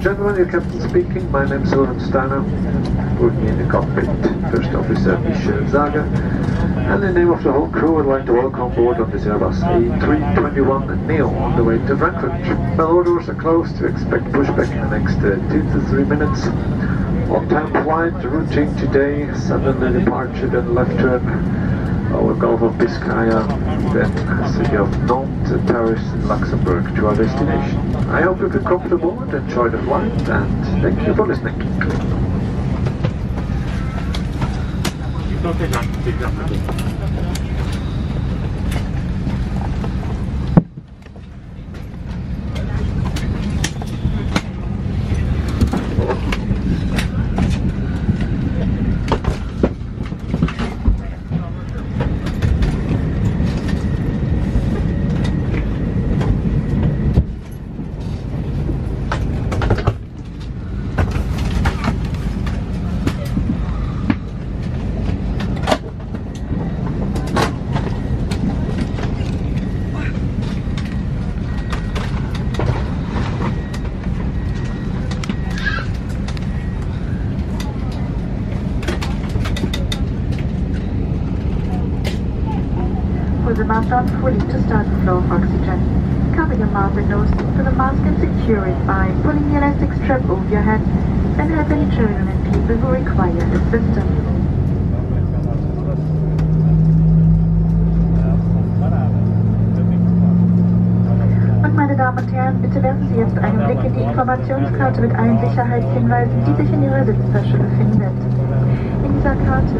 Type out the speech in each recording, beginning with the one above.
gentlemen, your captain speaking. My name is Roland Steiner, working in the cockpit, First Officer Michel Zager. And in the name of the whole crew, I'd like to welcome aboard on this Airbus A321neo on the way to Frankfurt. Well, all doors are closed. We expect pushback in the next 2 to 3 minutes. On-time flight, routing today, southerly departure, then left turn over Gulf of Biscaya, then city of Nantes, Paris and Luxembourg to our destination. I hope you feel comfortable and enjoy the flight, and thank you for listening. Pull the mask down fully to start the flow of oxygen. Cover your mouth and nose so the mask can secure it by pulling the elastic strap over your head, and help any children and people who require assistance. Und meine Damen und Herren, bitte werfen Sie jetzt einen Blick in die Informationskarte mit allen Sicherheitshinweisen, die sich in Ihrer Sitztasche befindet. In dieser Karte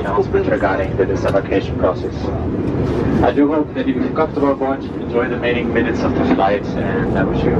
announcement regarding the disembarkation process. I do hope that you feel comfortable aboard, enjoy the remaining minutes of the flight, and I wish you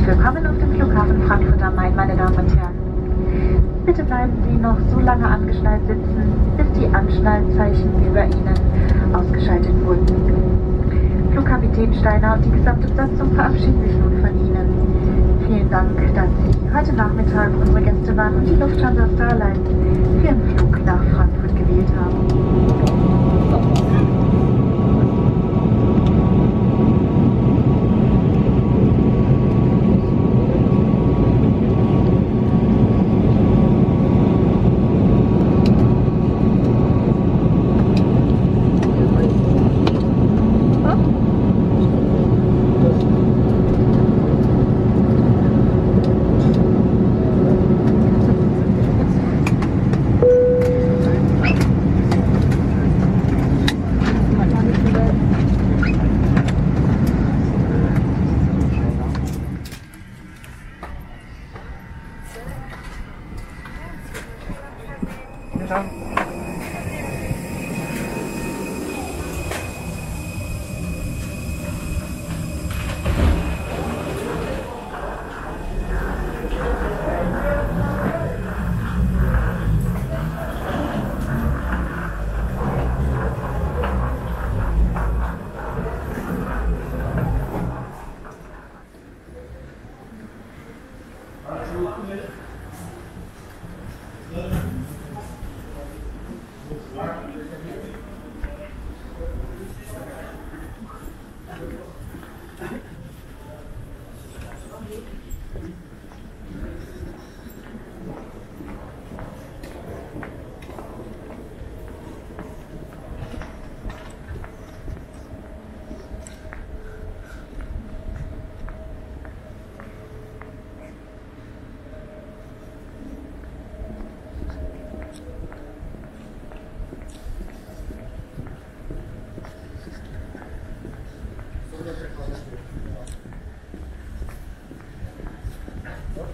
Willkommen auf dem Flughafen Frankfurt am Main, meine Damen und Herren. Bitte bleiben Sie noch so lange angeschnallt sitzen, bis die Anschnallzeichen über Ihnen ausgeschaltet wurden. Flugkapitän Steiner und die gesamte Besatzung verabschieden sich nun von Ihnen. Vielen Dank, dass Sie heute Nachmittag unsere Gäste waren und die Lufthansa Starline für Ihren Flug nach Frankfurt gewählt haben.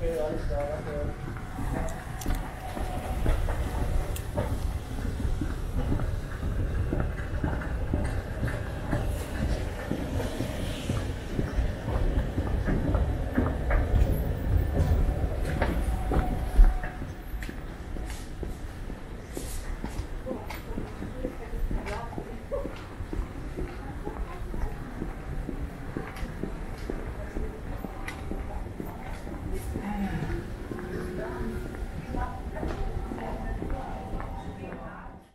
Okay, alles klar, danke.